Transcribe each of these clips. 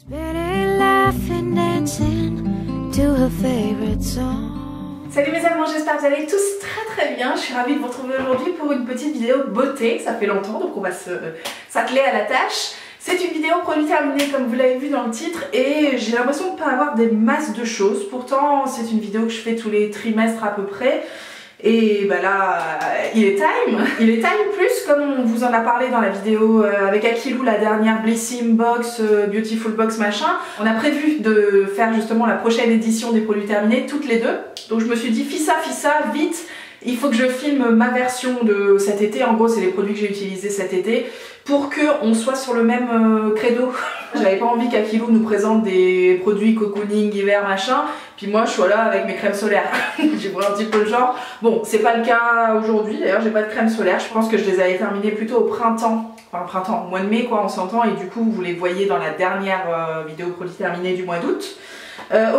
Salut mes amours, j'espère que vous allez tous très bien. Je suis ravie de vous retrouver aujourd'hui pour une petite vidéo beauté. Ça fait longtemps donc on va s'atteler à la tâche. C'est une vidéo produit terminé comme vous l'avez vu dans le titre et j'ai l'impression de ne pas avoir des masses de choses. Pourtant c'est une vidéo que je fais tous les trimestres à peu près. Et bah là, il est time plus, comme on vous en a parlé dans la vidéo avec Akilou, la dernière Blissim Box, Beautiful Box machin. On a prévu de faire justement la prochaine édition des produits terminés, toutes les deux. Donc je me suis dit, fissa, vite, il faut que je filme ma version de cet été. En gros, c'est les produits que j'ai utilisés cet été pour qu'on soit sur le même credo. J'avais pas envie qu'Akilou nous présente des produits cocooning, hiver, machin. Puis moi, je suis là avec mes crèmes solaires. J'ai pris un petit peu le genre. Bon, c'est pas le cas aujourd'hui. D'ailleurs, j'ai pas de crème solaire. Je pense que je les avais terminées plutôt au printemps. Enfin, au mois de mai, quoi, on s'entend. Et du coup, vous les voyez dans la dernière vidéo produit terminé du mois d'août.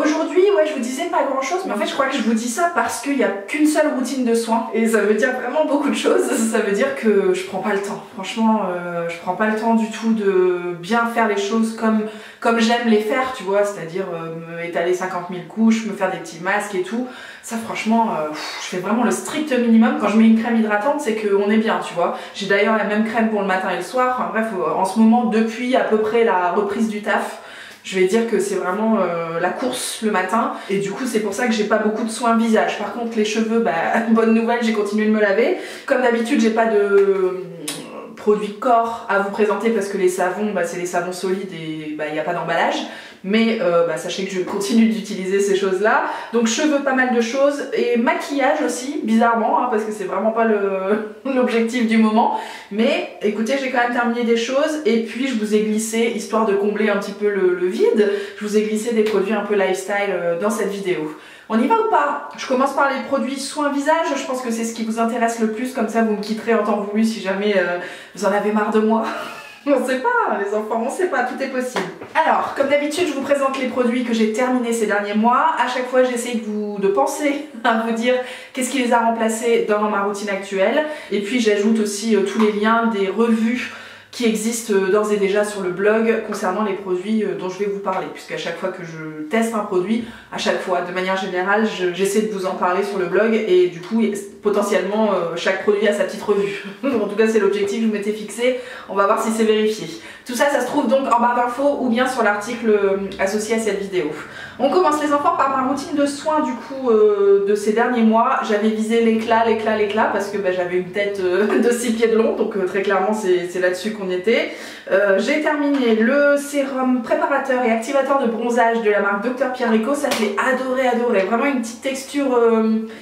Aujourd'hui, ouais, je vous disais pas grand chose, mais en fait je crois que je vous dis ça parce qu'il n'y a qu'une seule routine de soins et ça veut dire vraiment beaucoup de choses. Ça veut dire que je prends pas le temps, franchement, je prends pas le temps du tout de bien faire les choses comme j'aime les faire, tu vois, c'est-à-dire me étaler 50 000 couches, me faire des petits masques et tout. Ça franchement, je fais vraiment le strict minimum. Quand je mets une crème hydratante, c'est qu'on est bien, tu vois. J'ai d'ailleurs la même crème pour le matin et le soir, enfin bref, en ce moment, depuis à peu près la reprise du taf, je vais dire que c'est vraiment la course le matin et du coup c'est pour ça que j'ai pas beaucoup de soins visage. Par contre les cheveux, bah bonne nouvelle, j'ai continué de me laver. Comme d'habitude j'ai pas de produits corps à vous présenter parce que les savons, bah, c'est les savons solides et bah, il n'y a pas d'emballage. Mais bah, sachez que je continue d'utiliser ces choses-là. Donc cheveux, pas mal de choses. Et maquillage aussi, bizarrement, hein, parce que c'est vraiment pas l'objectif du moment. Mais écoutez, j'ai quand même terminé des choses. Et puis je vous ai glissé, histoire de combler un petit peu le vide, je vous ai glissé des produits un peu lifestyle dans cette vidéo. On y va ou pas? Je commence par les produits soins visage, je pense que c'est ce qui vous intéresse le plus, comme ça vous me quitterez en temps voulu si jamais vous en avez marre de moi. On sait pas, les enfants, on sait pas, tout est possible. Alors, comme d'habitude, je vous présente les produits que j'ai terminés ces derniers mois. À chaque fois, j'essaie de penser à vous dire qu'est-ce qui les a remplacés dans ma routine actuelle. Et puis, j'ajoute aussi tous les liens des revues qui existent d'ores et déjà sur le blog concernant les produits dont je vais vous parler, puisqu'à chaque fois que je teste un produit, à chaque fois, de manière générale, j'essaie de vous en parler sur le blog et du coup, potentiellement, chaque produit a sa petite revue. En tout cas, c'est l'objectif que je m'étais fixé, on va voir si c'est vérifié. Tout ça, ça se trouve donc en barre d'infos ou bien sur l'article associé à cette vidéo. On commence les enfants par ma routine de soins du coup de ces derniers mois. J'avais visé l'éclat parce que bah, j'avais une tête de 6 pieds de long, donc très clairement c'est là-dessus qu'on était. J'ai terminé le sérum préparateur et activateur de bronzage de la marque Dr Pierrico. Ça j'ai adoré, vraiment une petite texture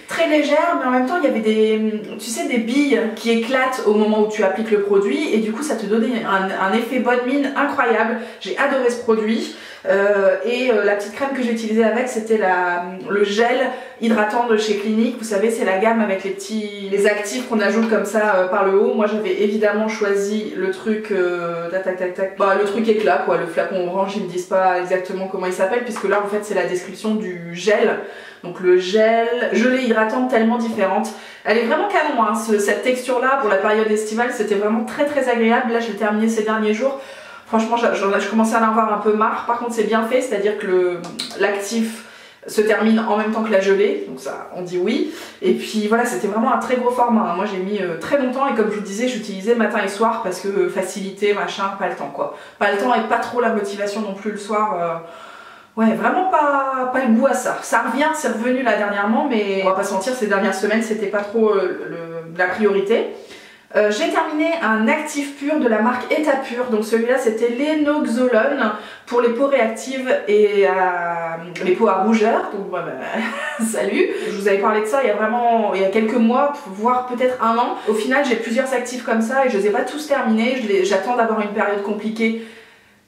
très légère, mais en même temps il y avait tu sais, des billes qui éclatent au moment où tu appliques le produit et du coup ça te donnait un effet bonne mine incroyable. J'ai adoré ce produit. La petite crème que j'ai utilisée avec, c'était le gel hydratant de chez Clinique. Vous savez, c'est la gamme avec les actifs qu'on ajoute comme ça par le haut. Moi j'avais évidemment choisi le truc bah, le truc éclat quoi, le flacon orange. Ils me disent pas exactement comment il s'appelle puisque là en fait c'est la description du gel. Donc le gel, gelée hydratante tellement différente. Elle est vraiment canon hein, cette texture là pour la période estivale, c'était vraiment très agréable. Là je l'ai terminé ces derniers jours. Franchement, je commençais à en avoir un peu marre. Par contre, c'est bien fait, c'est-à-dire que l'actif se termine en même temps que la gelée. Donc ça, on dit oui. Et puis voilà, c'était vraiment un très gros format. Moi, j'ai mis très longtemps et comme je vous disais, j'utilisais matin et soir parce que facilité, machin, pas le temps quoi. Pas le temps et pas trop la motivation non plus le soir. Ouais, vraiment pas le goût à ça. Ça revient, c'est revenu là dernièrement, mais on va pas se mentir, ces dernières semaines, c'était pas trop la priorité. J'ai terminé un actif pur de la marque Etapure, donc celui-là c'était l'Enoxolone pour les peaux réactives et les peaux à rougeur, donc bah, salut. Je vous avais parlé de ça il y a quelques mois, voire peut-être un an. Au final j'ai plusieurs actifs comme ça et je les ai pas tous terminés, j'attends d'avoir une période compliquée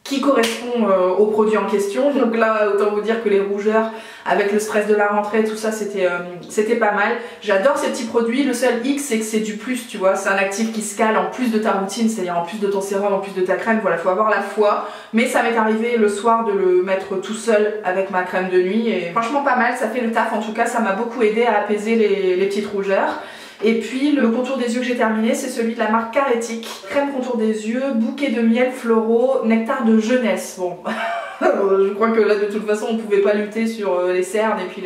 qui correspond au produit en question. Donc là, autant vous dire que les rougeurs, avec le stress de la rentrée, tout ça, c'était pas mal. J'adore ces petits produits. Le seul X, c'est que c'est du plus, tu vois. C'est un actif qui se cale en plus de ta routine, c'est-à-dire en plus de ton sérum, en plus de ta crème. Voilà, faut avoir la foi. Mais ça m'est arrivé le soir de le mettre tout seul avec ma crème de nuit. Et franchement, pas mal. Ça fait le taf. En tout cas, ça m'a beaucoup aidé à apaiser les petites rougeurs. Et puis le contour des yeux que j'ai terminé, c'est celui de la marque Caretic. Crème contour des yeux, bouquet de miel floraux, nectar de jeunesse. Bon, Je crois que là de toute façon on pouvait pas lutter sur les cernes et puis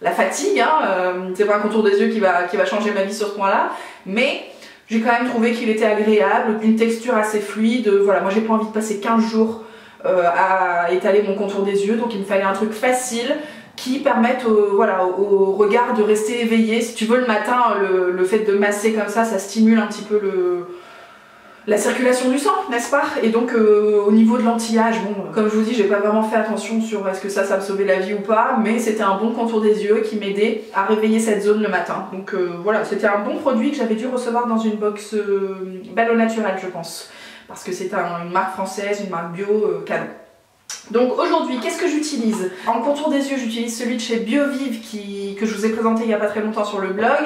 la fatigue, hein. C'est pas un contour des yeux qui va changer ma vie sur ce point là, mais j'ai quand même trouvé qu'il était agréable, une texture assez fluide. Voilà, moi j'ai pas envie de passer 15 jours à étaler mon contour des yeux, donc il me fallait un truc facile qui permette voilà, au regard de rester éveillé. Si tu veux, le matin, le fait de masser comme ça stimule un petit peu la circulation du sang, n'est-ce pas? Et donc au niveau de l'anti-âge, bon, comme je vous dis, j'ai pas vraiment fait attention sur est-ce que ça me sauvait la vie ou pas, mais c'était un bon contour des yeux qui m'aidait à réveiller cette zone le matin. Donc voilà, c'était un bon produit que j'avais dû recevoir dans une box Belle au naturel, je pense, parce que c'est une marque française, une marque bio, canon. Donc aujourd'hui, qu'est-ce que j'utilise? En contour des yeux, j'utilise celui de chez Biovive que je vous ai présenté il n'y a pas très longtemps sur le blog.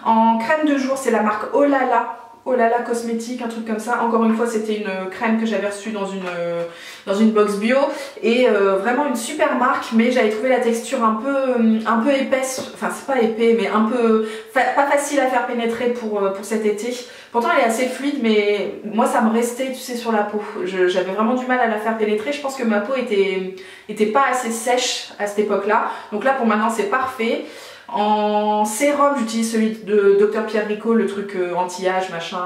En crème de jour, c'est la marque Oh là là cosmétique, un truc comme ça. Encore une fois, c'était une crème que j'avais reçue dans une box bio et vraiment une super marque, mais j'avais trouvé la texture un peu épaisse, enfin c'est pas épais, mais un peu pas facile à faire pénétrer pour cet été. Pourtant elle est assez fluide, mais moi ça me restait, tu sais, sur la peau. J'avais vraiment du mal à la faire pénétrer. Je pense que ma peau était pas assez sèche à cette époque-là. Donc là pour maintenant c'est parfait. En sérum, j'utilise celui de Dr Pierre Rico, le truc anti-âge machin,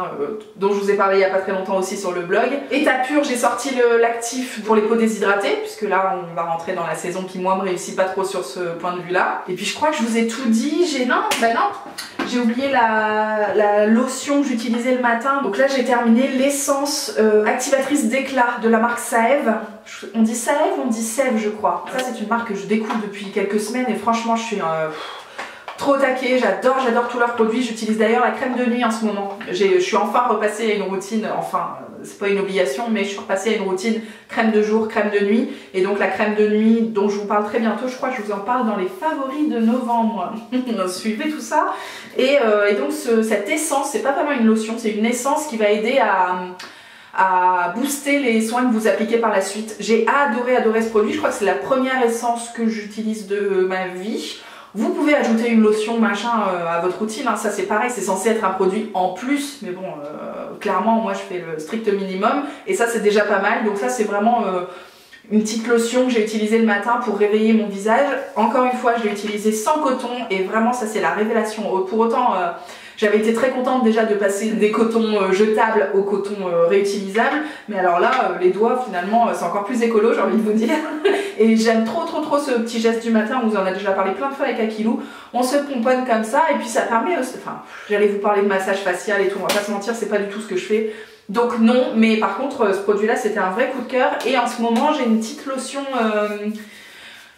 dont je vous ai parlé il y a pas très longtemps aussi sur le blog. État pur, j'ai sorti l'actif pour les peaux déshydratées, puisque là on va rentrer dans la saison qui moi me réussit pas trop sur ce point de vue là. Et puis je crois que je vous ai tout dit. J'ai oublié la lotion que j'utilisais le matin. Donc là j'ai terminé l'essence activatrice d'éclat de la marque Saève. On dit Saève, on dit Sève je crois. Ça c'est une marque que je découvre depuis quelques semaines et franchement je suis trop taquée, j'adore tous leurs produits. J'utilise d'ailleurs la crème de nuit en ce moment. Je suis enfin repassée à une routine, enfin c'est pas une obligation, mais je suis repassée à une routine crème de jour, crème de nuit. Et donc la crème de nuit dont je vous parle très bientôt, je crois que je vous en parle dans les favoris de novembre. Suivez tout ça. Et donc cette essence, c'est pas vraiment une lotion, c'est une essence qui va aider à booster les soins que vous appliquez par la suite. J'ai adoré ce produit. Je crois que c'est la première essence que j'utilise de ma vie. Vous pouvez ajouter une lotion machin à votre routine, hein. Ça c'est pareil, c'est censé être un produit en plus, mais bon, clairement moi je fais le strict minimum et ça c'est déjà pas mal. Donc ça c'est vraiment une petite lotion que j'ai utilisée le matin pour réveiller mon visage. Encore une fois, je l'ai utilisée sans coton et vraiment ça c'est la révélation. Pour autant, j'avais été très contente déjà de passer des cotons jetables au coton réutilisable, mais alors là, les doigts finalement c'est encore plus écolo, j'ai envie de vous dire. Et j'aime trop ce petit geste du matin, on vous en a déjà parlé plein de fois avec Akilou. On se pomponne comme ça et puis ça permet aussi, enfin j'allais vous parler de massage facial et tout, on va pas se mentir, c'est pas du tout ce que je fais. Donc non, mais par contre ce produit là c'était un vrai coup de cœur et en ce moment j'ai une petite lotion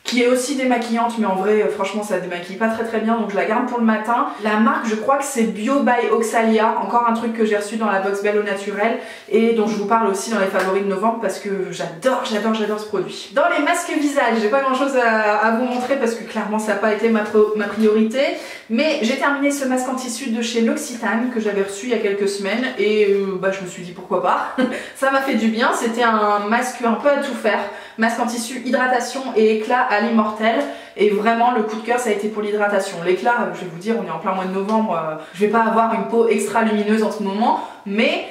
qui est aussi démaquillante, mais en vrai franchement ça démaquille pas très bien, donc je la garde pour le matin. La marque je crois que c'est Bio by Oxalia, encore un truc que j'ai reçu dans la box Belle au naturel et dont je vous parle aussi dans les favoris de novembre parce que j'adore ce produit. Dans les masques visage, j'ai pas grand chose à vous montrer parce que clairement ça n'a pas été ma priorité, mais j'ai terminé ce masque en tissu de chez L'Occitane que j'avais reçu il y a quelques semaines et je me suis dit pourquoi pas. Ça m'a fait du bien, c'était un masque un peu à tout faire, masque en tissu, hydratation et éclat à l'immortel, et vraiment le coup de cœur ça a été pour l'hydratation. L'éclat, je vais vous dire, on est en plein mois de novembre, je vais pas avoir une peau extra lumineuse en ce moment, mais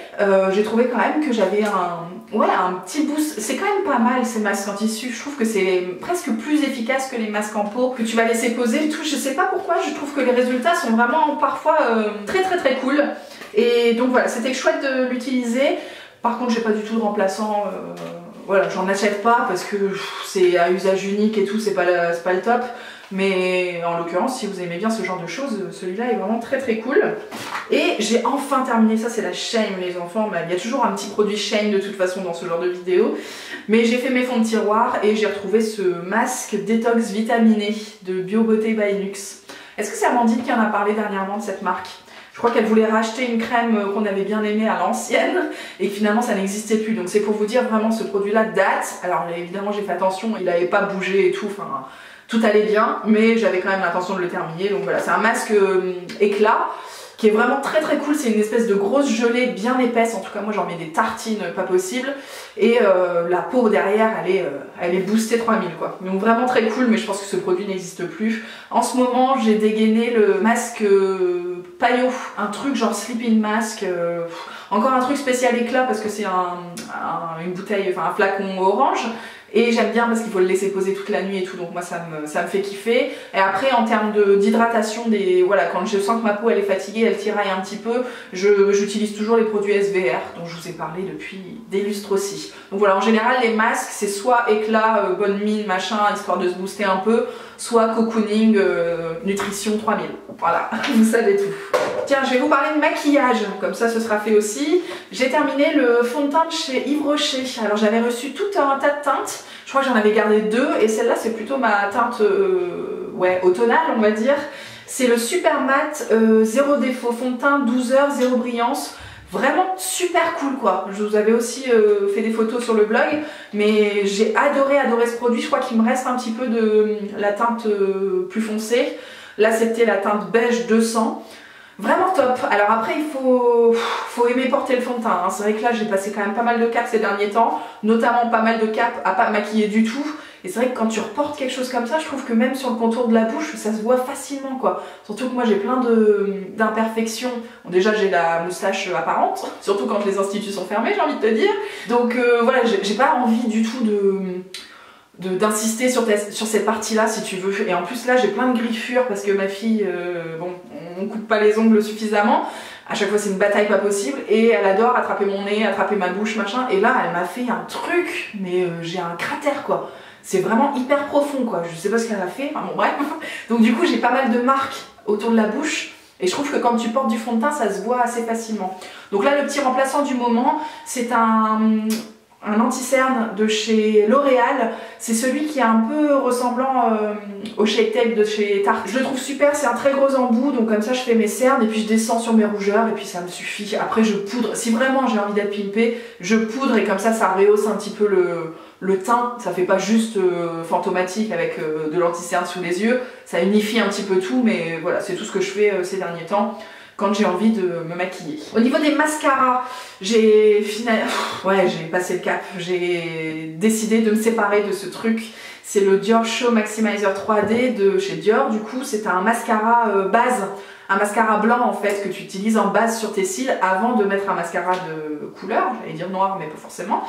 j'ai trouvé quand même que j'avais un petit boost. C'est quand même pas mal ces masques en tissu, je trouve que c'est presque plus efficace que les masques en peau que tu vas laisser poser et tout. Je sais pas pourquoi, je trouve que les résultats sont vraiment parfois très cool, et donc voilà, c'était chouette de l'utiliser. Par contre j'ai pas du tout de remplaçant, voilà, j'en achète pas parce que c'est à usage unique et tout, c'est pas le top. Mais en l'occurrence, si vous aimez bien ce genre de choses, celui-là est vraiment très cool. Et j'ai enfin terminé, ça c'est la Shame les enfants, il y a toujours un petit produit Shame de toute façon dans ce genre de vidéo. Mais j'ai fait mes fonds de tiroir et j'ai retrouvé ce masque détox vitaminé de Bio Beauté by Luxe. Est-ce que c'est Amandine qui en a parlé dernièrement de cette marque ? Je crois qu'elle voulait racheter une crème qu'on avait bien aimée à l'ancienne et que finalement ça n'existait plus. Donc c'est pour vous dire vraiment ce produit là date. Alors évidemment j'ai fait attention, il n'avait pas bougé et tout, enfin tout allait bien, mais j'avais quand même l'intention de le terminer. Donc voilà, c'est un masque éclat qui est vraiment très cool. C'est une espèce de grosse gelée bien épaisse, en tout cas moi j'en mets des tartines pas possible, et la peau derrière elle est boostée 3000 quoi. Donc vraiment très cool, mais je pense que ce produit n'existe plus. En ce moment j'ai dégainé le masque Paillot, un truc genre sleeping mask, encore un truc spécial éclat parce que c'est une bouteille, enfin un flacon orange. et j'aime bien parce qu'il faut le laisser poser toute la nuit et tout, donc moi ça me fait kiffer. Et après en termes d'hydratation, voilà, quand je sens que ma peau elle est fatiguée, elle tiraille un petit peu, j'utilise toujours les produits SVR dont je vous ai parlé depuis des lustres aussi. Donc voilà, en général les masques c'est soit éclat, bonne mine, machin, histoire de se booster un peu, soit cocooning, nutrition 3000. Voilà, vous savez tout. Tiens, je vais vous parler de maquillage, comme ça ce sera fait aussi. J'ai terminé le fond de teint de chez Yves Rocher. Alors j'avais reçu tout un tas de teintes, je crois que j'en avais gardé 2 et celle-là c'est plutôt ma teinte ouais, automnale on va dire. C'est le Super Matte zéro défaut, fond de teint 12 heures, zéro brillance. Vraiment super cool quoi. Je vous avais aussi fait des photos sur le blog, mais j'ai adoré ce produit. Je crois qu'il me reste un petit peu de la teinte plus foncée. Là c'était la teinte beige 200. Vraiment top. Alors après il faut aimer porter le fond de teint, hein. C'est vrai que là j'ai passé quand même pas mal de caps ces derniers temps, notamment pas mal de caps à pas maquiller du tout. Et c'est vrai que quand tu reportes quelque chose comme ça, je trouve que même sur le contour de la bouche, ça se voit facilement quoi. Surtout que moi j'ai plein d'imperfections. Bon, déjà j'ai la moustache apparente, surtout quand les instituts sont fermés, j'ai envie de te dire. Donc voilà, j'ai pas envie du tout d'insister sur cette partie-là si tu veux. Et en plus là j'ai plein de griffures parce que ma fille, bon, on coupe pas les ongles suffisamment. À chaque fois c'est une bataille pas possible et elle adore attraper mon nez, attraper ma bouche, machin. Et là elle m'a fait un truc, mais j'ai un cratère quoi. C'est vraiment hyper profond quoi. Je sais pas ce qu'elle a fait, enfin bon bref. Donc du coup j'ai pas mal de marques autour de la bouche. Et je trouve que quand tu portes du fond de teint, ça se voit assez facilement. Donc là, le petit remplaçant du moment, c'est un anti-cerne de chez L'Oréal. C'est celui qui est un peu ressemblant au Shake Tape de chez Tarte. Je le trouve super, c'est un très gros embout, donc comme ça je fais mes cernes et puis je descends sur mes rougeurs et puis ça me suffit. Après je poudre, si vraiment j'ai envie d'être pimpée, je poudre et comme ça rehausse un petit peu le teint. Ça fait pas juste fantomatique avec de l'anti-cerne sous les yeux, ça unifie un petit peu tout, mais voilà, c'est tout ce que je fais ces derniers temps quand j'ai envie de me maquiller. Au niveau des mascaras, j'ai passé le cap. J'ai décidé de me séparer de ce truc. C'est le Dior Show Maximizer 3D de chez Dior. Du coup, c'est un mascara base, un mascara blanc en fait que tu utilises en base sur tes cils avant de mettre un mascara de couleur. J'allais dire noir, mais pas forcément.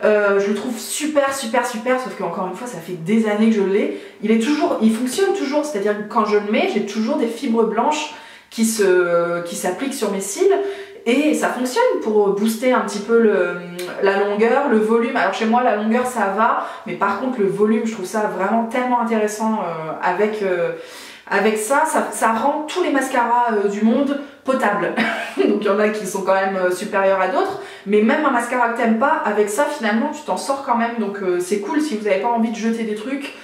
Je le trouve super, sauf qu'encore une fois ça fait des années que je l'ai. Il fonctionne toujours, c'est-à-dire que quand je le mets, j'ai toujours des fibres blanches qui s'appliquent sur mes cils et ça fonctionne pour booster un petit peu la longueur, le volume. Alors chez moi la longueur ça va, mais par contre le volume je trouve ça vraiment tellement intéressant avec ça rend tous les mascaras du monde potables. Donc il y en a qui sont quand même supérieurs à d'autres, mais même un mascara que t'aimes pas, avec ça finalement tu t'en sors quand même, donc c'est cool si vous n'avez pas envie de jeter des trucs.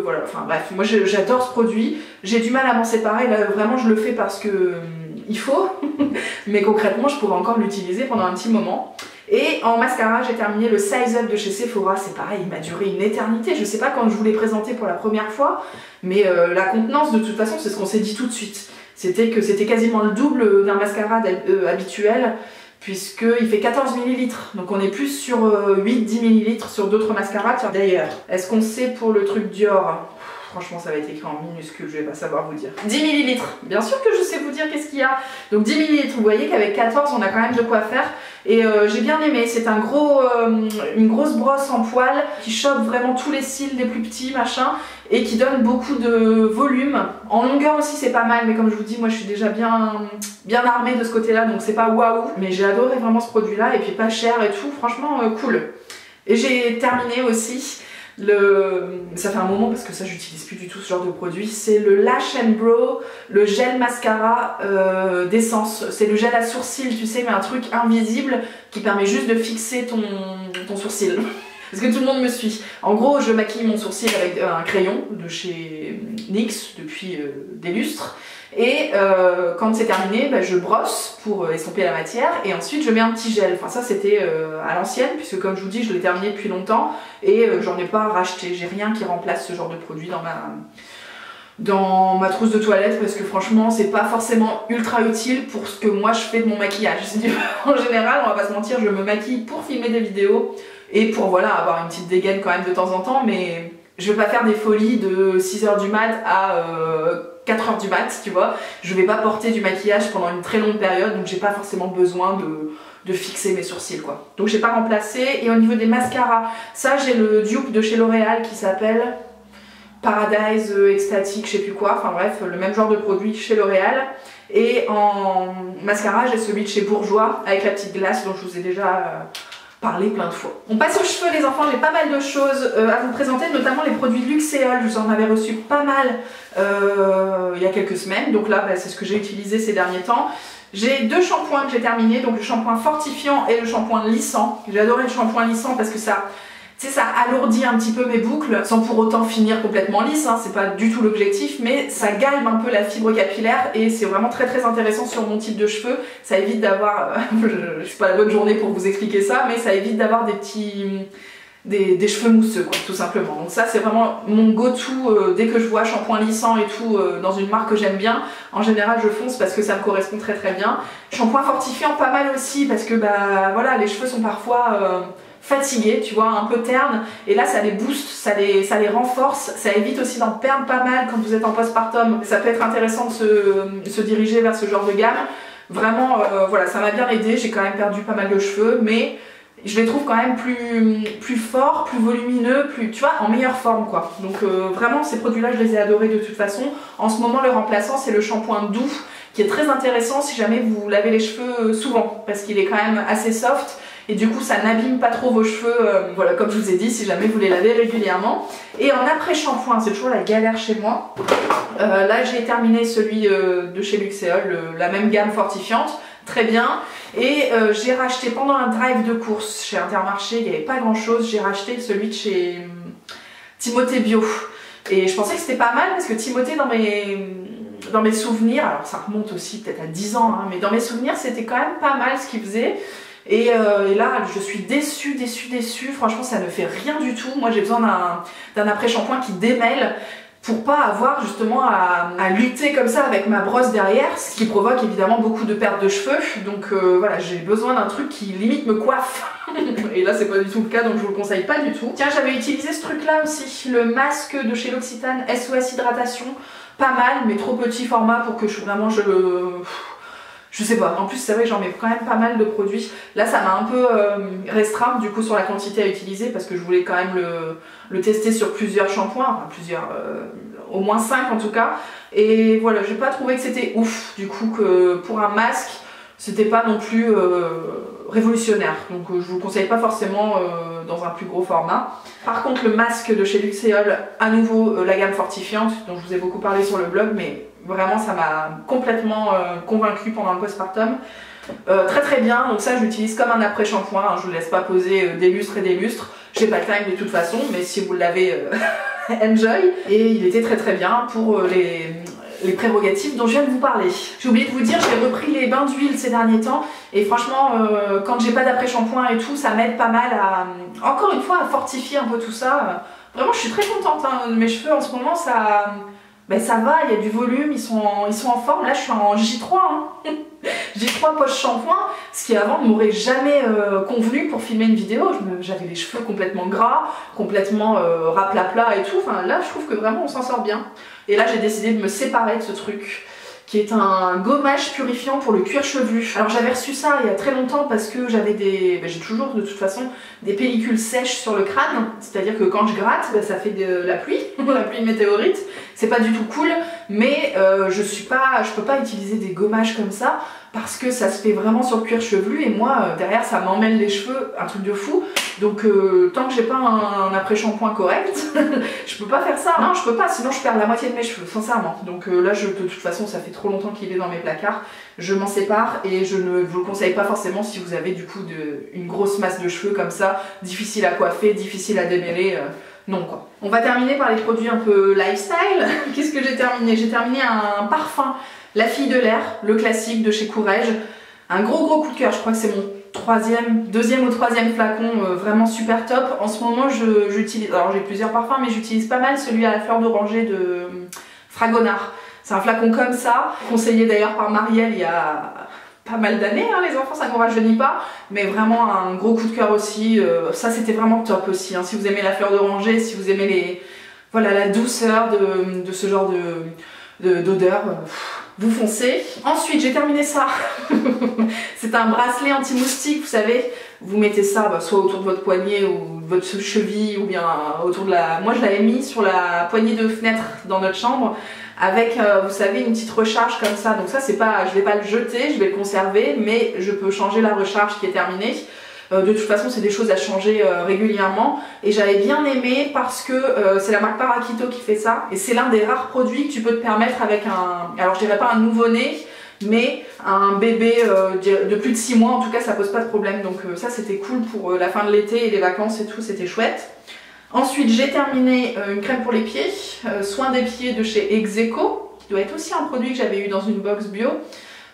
Voilà, enfin bref, moi j'adore ce produit, j'ai du mal à m'en séparer, là vraiment je le fais parce que il faut, mais concrètement je pourrais encore l'utiliser pendant un petit moment. Et en mascara j'ai terminé le Size Up de chez Sephora, c'est pareil, il m'a duré une éternité, je sais pas quand je vous l'ai présenté pour la première fois, mais la contenance de toute façon c'est ce qu'on s'est dit tout de suite, c'était que c'était quasiment le double d'un mascara habituel, puisqu'il fait 14 ml, donc on est plus sur 8-10 ml sur d'autres mascaras. D'ailleurs, est-ce qu'on sait pour le truc Dior? Franchement ça va être écrit en minuscule, je vais pas savoir vous dire. 10 ml, bien sûr que je sais vous dire qu'est-ce qu'il y a. Donc 10 ml, vous voyez qu'avec 14 on a quand même de quoi faire. Et j'ai bien aimé, c'est une grosse brosse en poil qui chope vraiment tous les cils des plus petits, machin, et qui donne beaucoup de volume. En longueur aussi c'est pas mal, mais comme je vous dis, moi je suis déjà bien armée de ce côté-là, donc c'est pas waouh. Mais j'ai adoré vraiment ce produit-là, et puis pas cher et tout, franchement cool. Et j'ai terminé aussi ça fait un moment parce que ça j'utilise plus du tout ce genre de produit, c'est le Lash and Brow, le gel mascara d'essence. C'est le gel à sourcils, tu sais, mais un truc invisible qui permet juste de fixer ton sourcil. Parce que tout le monde me suit. En gros, je maquille mon sourcil avec un crayon de chez NYX depuis des lustres. Et quand c'est terminé, bah, je brosse pour estomper la matière et ensuite je mets un petit gel. Enfin ça c'était à l'ancienne, puisque comme je vous dis je l'ai terminé depuis longtemps et j'en ai pas racheté. J'ai rien qui remplace ce genre de produit dans ma trousse de toilette, parce que franchement c'est pas forcément ultra utile pour ce que moi je fais de mon maquillage. En général, on va pas se mentir, je me maquille pour filmer des vidéos et pour voilà avoir une petite dégaine quand même de temps en temps, mais je vais pas faire des folies de 6 h du mat à 4 h du mat, tu vois. Je vais pas porter du maquillage pendant une très longue période, donc j'ai pas forcément besoin de fixer mes sourcils quoi. Donc j'ai pas remplacé. Et au niveau des mascaras, ça j'ai le dupe de chez L'Oréal qui s'appelle Paradise Ecstatic, je sais plus quoi, enfin bref, le même genre de produit chez L'Oréal. Et en mascara, j'ai celui de chez Bourjois avec la petite glace dont je vous ai déjà parlé plein de fois. On passe aux cheveux les enfants, j'ai pas mal de choses à vous présenter, notamment les produits Luxéol. Je vous en avais reçu pas mal il y a quelques semaines, donc là c'est ce que j'ai utilisé ces derniers temps. J'ai deux shampoings que j'ai terminés, donc le shampoing fortifiant et le shampoing lissant. J'ai adoré le shampoing lissant parce que ça alourdit un petit peu mes boucles sans pour autant finir complètement lisse, hein, c'est pas du tout l'objectif, mais ça galbe un peu la fibre capillaire et c'est vraiment très intéressant sur mon type de cheveux. Ça évite d'avoir, je suis pas la bonne journée pour vous expliquer ça, mais ça évite d'avoir des cheveux mousseux quoi, tout simplement. Donc ça c'est vraiment mon go-to dès que je vois shampoing lissant et tout dans une marque que j'aime bien. En général je fonce parce que ça me correspond très bien. Shampoing fortifiant pas mal aussi parce que bah voilà, les cheveux sont parfois fatigués, tu vois, un peu ternes, et là ça les booste, ça les renforce, ça évite aussi d'en perdre pas mal quand vous êtes en postpartum. Ça peut être intéressant de se diriger vers ce genre de gamme. Vraiment, voilà, ça m'a bien aidé, j'ai quand même perdu pas mal de cheveux, mais je les trouve quand même plus forts, plus volumineux, plus, tu vois, en meilleure forme quoi. Donc vraiment ces produits-là je les ai adorés de toute façon. En ce moment le remplaçant c'est le shampoing doux qui est très intéressant si jamais vous lavez les cheveux souvent parce qu'il est quand même assez soft et du coup ça n'abîme pas trop vos cheveux, voilà, comme je vous ai dit, si jamais vous les lavez régulièrement. Et en après-shampoing, c'est toujours la galère chez moi. Là j'ai terminé celui de chez Luxéol, la même gamme fortifiante, très bien. Et j'ai racheté pendant un drive de course chez Intermarché, il n'y avait pas grand chose, j'ai racheté celui de chez Timothée Bio. Et je pensais que c'était pas mal parce que Timothée dans mes souvenirs, alors ça remonte aussi peut-être à 10 ans, hein, mais dans mes souvenirs c'était quand même pas mal ce qu'il faisait. Et là je suis déçue, franchement ça ne fait rien du tout. Moi j'ai besoin d'un après-shampoing qui démêle pour pas avoir justement à lutter comme ça avec ma brosse derrière, ce qui provoque évidemment beaucoup de perte de cheveux. Donc voilà, j'ai besoin d'un truc qui limite me coiffe. Et là c'est pas du tout le cas, donc je vous le conseille pas du tout. Tiens, j'avais utilisé ce truc là aussi, le masque de chez L'Occitane SOS Hydratation, pas mal mais trop petit format pour que je sais pas, en plus c'est vrai j'en mets quand même pas mal de produits. Là ça m'a un peu restreint du coup sur la quantité à utiliser parce que je voulais quand même le tester sur plusieurs shampoings, enfin plusieurs, au moins 5 en tout cas. Et voilà, j'ai pas trouvé que c'était ouf du coup, que pour un masque c'était pas non plus révolutionnaire. Donc je vous le conseille pas forcément dans un plus gros format. Par contre le masque de chez Luxéol, à nouveau la gamme fortifiante dont je vous ai beaucoup parlé sur le blog, mais vraiment ça m'a complètement convaincue pendant le postpartum. Très bien, donc ça je l'utilise comme un après-shampoing, hein, je ne laisse pas poser des lustres et des lustres. J'ai pas le time de toute façon, mais si vous l'avez, enjoy. Et il était très bien pour les prérogatives dont je viens de vous parler. J'ai oublié de vous dire, j'ai repris les bains d'huile ces derniers temps et franchement quand j'ai pas d'après-shampoing et tout, ça m'aide pas mal à, encore une fois, à fortifier un peu tout ça. Vraiment je suis très contente, hein. Mes cheveux en ce moment ça va, il y a du volume, ils sont en forme. Là je suis en J3 hein. J3 post-shampoing, ce qui avant ne m'aurait jamais convenu pour filmer une vidéo. J'avais les cheveux complètement gras, complètement raplapla et tout. Enfin là je trouve que vraiment on s'en sort bien. Et là j'ai décidé de me séparer de ce truc qui est un gommage purifiant pour le cuir chevelu. Alors j'avais reçu ça il y a très longtemps parce que j'avais j'ai toujours de toute façon des pellicules sèches sur le crâne, c'est-à-dire que quand je gratte, ça fait de la pluie, la pluie météorite, c'est pas du tout cool, mais je peux pas utiliser des gommages comme ça parce que ça se fait vraiment sur le cuir chevelu et moi derrière ça m'emmêle les cheveux, un truc de fou. Donc tant que j'ai pas un après-shampoing correct, je peux pas faire ça. Non, je peux pas, sinon je perds la moitié de mes cheveux, sincèrement. Donc là, de toute façon, ça fait trop longtemps qu'il est dans mes placards. Je m'en sépare et je ne vous le conseille pas forcément si vous avez du coup une grosse masse de cheveux comme ça, difficile à coiffer, difficile à démêler. Non quoi. On va terminer par les produits un peu lifestyle. Qu'est-ce que j'ai terminé? J'ai terminé un parfum, La Fille de l'air, le classique de chez Courrèges. Un gros coup de cœur, je crois que c'est mon deuxième ou troisième flacon, vraiment super top. En ce moment j'utilise, alors j'ai plusieurs parfums mais j'utilise pas mal celui à la fleur d'oranger de Fragonard. C'est un flacon comme ça, conseillé d'ailleurs par Marielle il y a pas mal d'années, hein, les enfants ça ne nous rajeunit pas, mais vraiment un gros coup de cœur aussi. Ça c'était vraiment top aussi, hein, si vous aimez la fleur d'oranger, si vous aimez voilà, la douceur de ce genre d'odeur. vous foncez. Ensuite j'ai terminé ça. C'est un bracelet anti-moustique, vous savez, vous mettez ça soit autour de votre poignet ou de votre cheville ou bien autour de la... Moi je l'avais mis sur la poignée de fenêtre dans notre chambre avec, vous savez, une petite recharge comme ça. Donc ça c'est pas, je vais pas le jeter, je vais le conserver, mais je peux changer la recharge qui est terminée. De toute façon c'est des choses à changer régulièrement et j'avais bien aimé parce que c'est la marque Parakito qui fait ça et c'est l'un des rares produits que tu peux te permettre avec un, alors je dirais pas un nouveau-né, mais un bébé de plus de 6 mois. En tout cas ça pose pas de problème, donc ça c'était cool pour la fin de l'été et les vacances et tout, c'était chouette. Ensuite j'ai terminé une crème pour les pieds, soin des pieds de chez Execo, qui doit être aussi un produit que j'avais eu dans une box bio.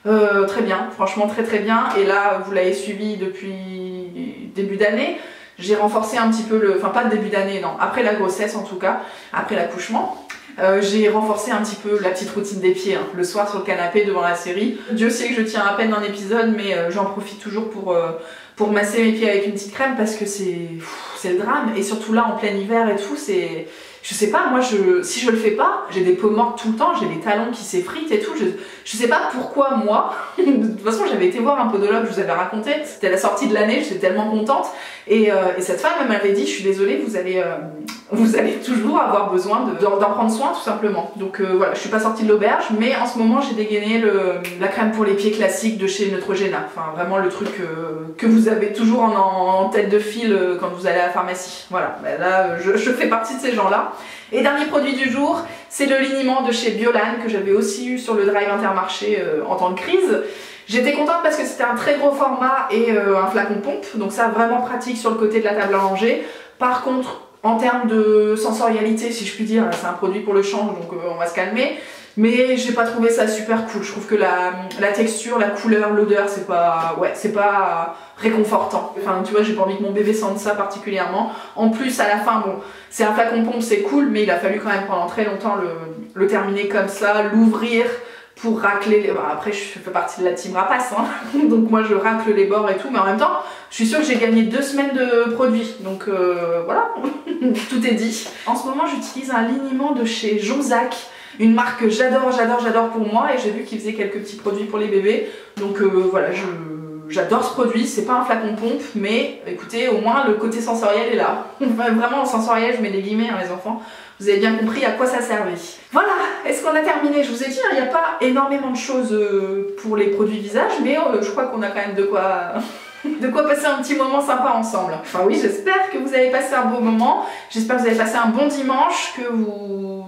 Très bien, franchement très bien, et là vous l'avez suivi depuis début d'année. J'ai renforcé un petit peu le, enfin pas de début d'année, non, après la grossesse en tout cas, après l'accouchement. J'ai renforcé un petit peu la petite routine des pieds, hein, le soir sur le canapé devant la série. Dieu sait que je tiens à peine un épisode, mais j'en profite toujours pour masser mes pieds avec une petite crème parce que c'est le drame. Et surtout là en plein hiver et tout, c'est... Je sais pas, moi si je le fais pas, j'ai des peaux mortes tout le temps, j'ai les talons qui s'effritent et tout, je sais pas pourquoi moi. De toute façon j'avais été voir un podologue, je vous avais raconté, c'était la sortie de l'année, j'étais tellement contente, et cette femme elle m'avait dit, je suis désolée, vous allez toujours avoir besoin d'en prendre soin tout simplement. Donc voilà, je suis pas sortie de l'auberge, mais en ce moment j'ai dégainé la crème pour les pieds classique de chez Neutrogena, enfin vraiment le truc que vous avez toujours en tête de file quand vous allez à la pharmacie. Voilà, ben là je fais partie de ces gens là. Et dernier produit du jour, c'est le liniment de chez Biolan que j'avais aussi eu sur le drive Intermarché en temps de crise. J'étais contente parce que c'était un très gros format et un flacon pompe, donc ça vraiment pratique sur le côté de la table à manger. Par contre, en termes de sensorialité, si je puis dire, c'est un produit pour le change, donc on va se calmer. Mais j'ai pas trouvé ça super cool. Je trouve que la texture, la couleur, l'odeur, c'est pas réconfortant. Enfin, tu vois, j'ai pas envie que mon bébé sente ça particulièrement. En plus, à la fin, bon, c'est un flacon pompe, c'est cool, mais il a fallu quand même pendant très longtemps le terminer comme ça, l'ouvrir pour racler. Bah, après, je fais partie de la team rapace, hein. Donc moi, je racle les bords et tout, mais en même temps, je suis sûre que j'ai gagné 2 semaines de produit. Donc voilà, tout est dit. En ce moment, j'utilise un liniment de chez Jonzac. Une marque que j'adore pour moi, et j'ai vu qu'ils faisaient quelques petits produits pour les bébés. Donc voilà, j'adore ce produit. C'est pas un flacon pompe, mais écoutez, au moins le côté sensoriel est là. Vraiment sensoriel, je mets des guillemets, hein, les enfants. Vous avez bien compris à quoi ça servait. Voilà, est-ce qu'on a terminé? Je vous ai dit, il n'y a pas énormément de choses pour les produits visage, mais je crois qu'on a quand même de quoi passer un petit moment sympa ensemble. Enfin oui, j'espère que vous avez passé un beau moment, j'espère que vous avez passé un bon dimanche, que vous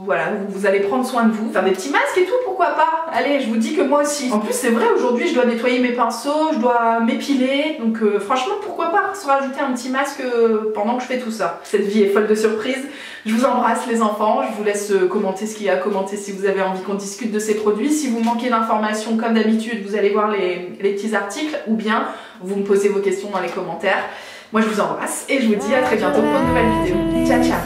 allez prendre soin de vous, faire des petits masques et tout, pourquoi pas. Allez, je vous dis que moi aussi. En plus c'est vrai, aujourd'hui je dois nettoyer mes pinceaux, je dois m'épiler, donc franchement pourquoi pas se rajouter un petit masque pendant que je fais tout ça. Cette vie est folle de surprises. Je vous embrasse les enfants, je vous laisse commenter ce qu'il y a à commenter si vous avez envie qu'on discute de ces produits. Si vous manquez d'informations comme d'habitude, vous allez voir les petits articles, ou bien vous me posez vos questions dans les commentaires. Moi je vous embrasse et je vous dis à très bientôt pour une nouvelle vidéo. Ciao ciao.